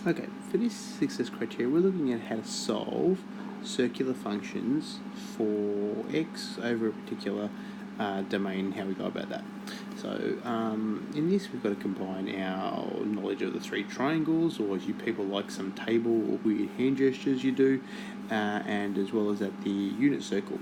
Okay, for this success criteria, we're looking at how to solve circular functions for x over a particular domain, how we go about that. So in this, we've got to combine our knowledge of the three triangles, or as you people like, some table or weird hand gestures you do, and as well as at the unit circle.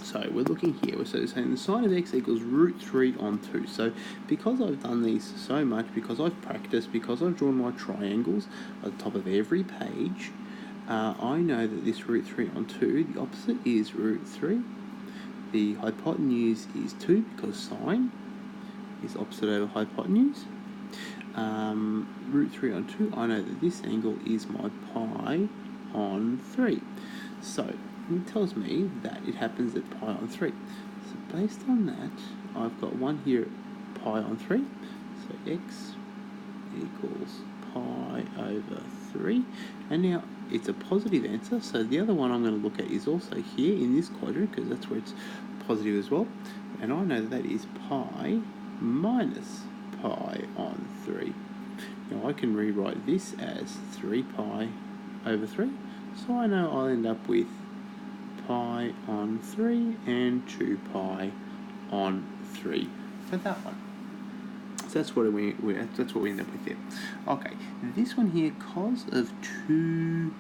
So we're looking here, we're saying the sine of x equals root 3 on 2. So because I've done these so much, because I've practiced, because I've drawn my triangles at the top of every page, I know that this root 3 on 2, the opposite is root 3. The hypotenuse is 2 because sine is opposite over hypotenuse. Root 3 on 2, I know that this angle is my pi on 3. So it tells me that it happens at pi on 3. So based on that, I've got one here at pi on 3. So x equals pi over 3. And now it's a positive answer, so the other one I'm going to look at is also here in this quadrant, because that's where it's positive as well. And I know that is pi minus pi on 3. Now I can rewrite this as 3 pi over 3. So I know I'll end up with pi on 3 and 2 pi on 3 for that one. So that's what we end up with there. Okay, this one here, cos of 2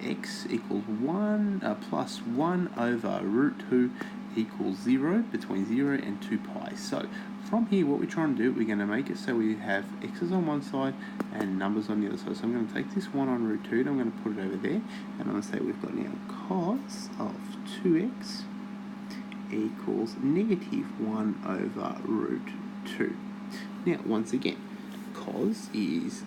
x equals 1 plus 1 over root 2 equals 0, between 0 and 2 pi. So from here, what we're trying to do, we're going to make it so we have x's on one side and numbers on the other side. So I'm going to take this 1 on root 2 and I'm going to put it over there, and I'm going to say we've got now cos of 2x equals negative 1 over root 2. Now, once again, cos is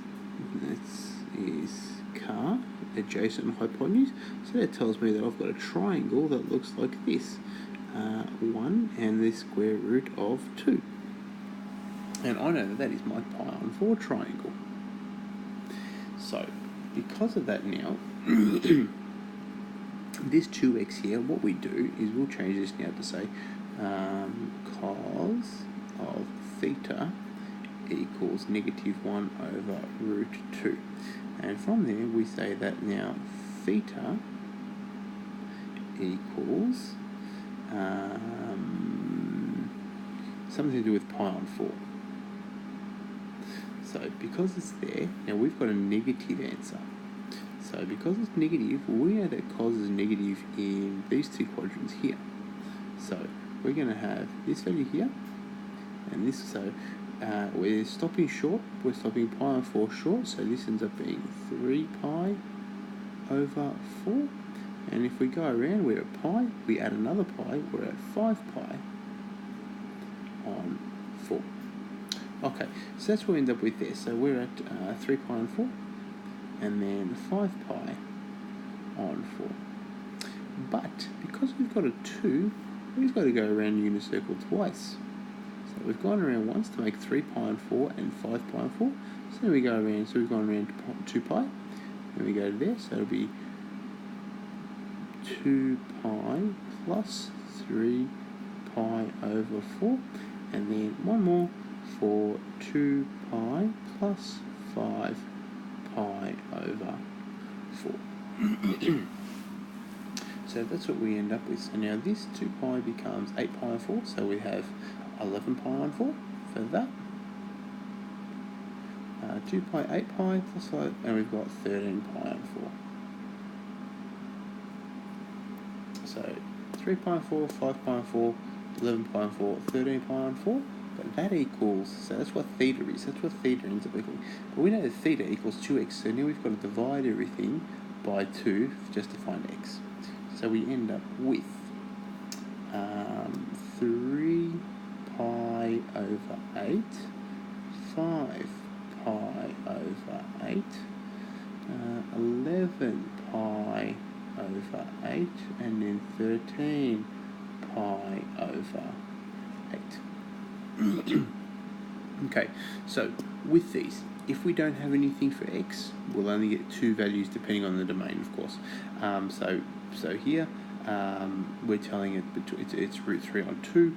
car, adjacent hypotenuse, so that tells me that I've got a triangle that looks like this. 1 and the square root of 2. And I know that that is my pi on 4 triangle. So, because of that now, this 2x here, what we do is we'll change this now to say cos of theta equals negative 1 over root 2. And from there we say that now theta equals something to do with pi on 4. So because it's there, now we've got a negative answer. So because it's negative, we know that cos is negative in these two quadrants here. So we're going to have this value here, and this, so we're stopping short, we're stopping pi on 4 short, so this ends up being 3 pi over 4. And if we go around, we're at pi, we add another pi, we're at 5 pi on 4. Okay, so that's what we end up with there. So we're at 3 pi on 4, and then 5 pi on 4. But because we've got a 2, we've got to go around the unit circle twice. So we've gone around once to make 3 pi on 4 and 5 pi on 4. So then we go around, so we've gone around to 2 pi, and we go to there, so it'll be 2 pi plus 3 pi over 4, and then one more for 2 pi plus 5 pi over 4. So that's what we end up with. So now this 2 pi becomes 8 pi on 4, so we have 11 pi on 4 for that. 2 pi, 8 pi plus 5, and we've got 13 pi on 4. So 3 pi on 4, 5 pi on 4, 11 pi on 4, 13 pi on 4. But that equals, so that's what theta is, that's what theta ends up equaling. But we know that theta equals 2x, so now we've got to divide everything by 2 just to find x. So we end up with 3 pi over 8, 5 pi over 8, 11 pi over 8, and then 13 pi over 8. Okay, so with these, if we don't have anything for x, we'll only get two values depending on the domain, of course. So here we're telling it it's root 3 on 2.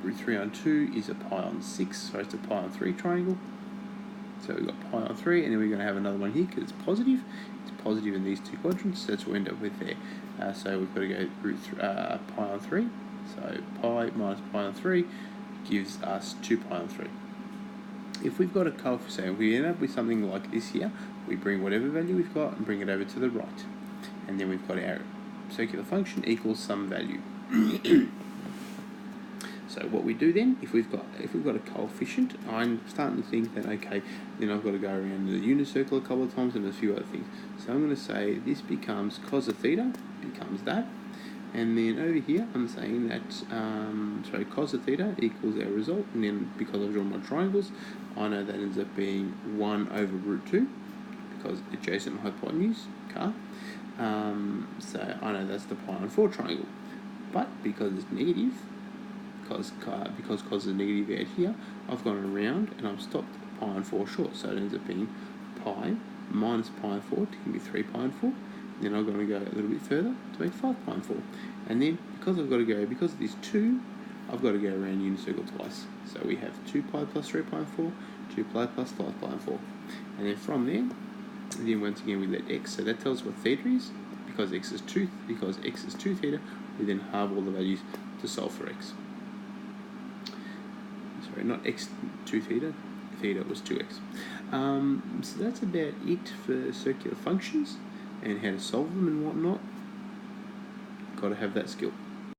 Root 3 on 2 is a pi on 6, so it's a pi on 3 triangle. So we've got pi on 3, and then we're going to have another one here because it's positive. It's positive in these two quadrants, so that's what we end up with there. So we've got to go pi on 3. So pi minus pi on 3 gives us 2 pi on 3. If we've got a coefficient, we end up with something like this here. We bring whatever value we've got and bring it over to the right. And then we've got our circular function equals some value. So what we do then, if we've got a coefficient, I'm starting to think that, okay, then I've got to go around the unit circle a couple of times and a few other things. So I'm going to say this becomes cos of theta, becomes that. And then over here, I'm saying that, cos of theta equals our result. And then because I've drawn my triangles, I know that ends up being 1 over root 2, because adjacent hypotenuse, so I know that's the pi on 4 triangle. But because it's negative, because cos is negative out here, I've gone around and I've stopped pi on 4 short. So it ends up being pi minus pi on 4 to give me 3 pi on 4. Then I'm going to go a little bit further to make 5 pi on 4. And then because of this 2, I've got to go around unit circle twice. So we have 2 pi plus 3 pi on 4, 2 pi plus 5 pi on 4. And then from there, then once again we let x, so that tells us what theta is. Because x is 2 theta, we then halve all the values to solve for x. Sorry, not x 2 theta, theta was 2x. So that's about it for circular functions and how to solve them and whatnot. Got to have that skill.